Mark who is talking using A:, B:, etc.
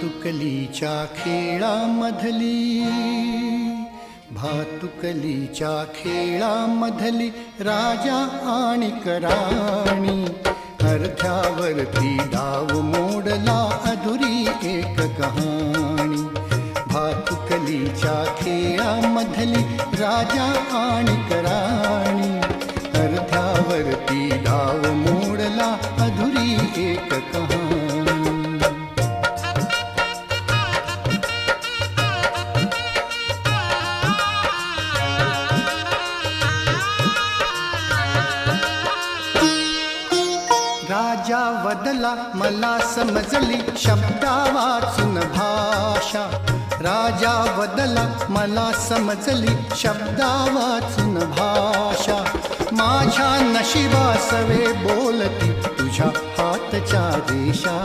A: भातुकलीच्या खेळामधली, भातुकलीच्या खेळामधली राजा आणि राणी, अर्ध्यावरती डाव मोडला अधुरी एक कहाणी. भातुकलीच्या खेळामधली राजा आणि राणी, अर्ध्यावरती डाव मोडला अधुरी एक कहाणी. राजा वदला मला समजली शब्दा वाचून भाषा, राजा वदला मला समजली शब्दा वाचून भाषा. माझ्या नशिबासवे बोलती तुझ्या हातच्या रेषा,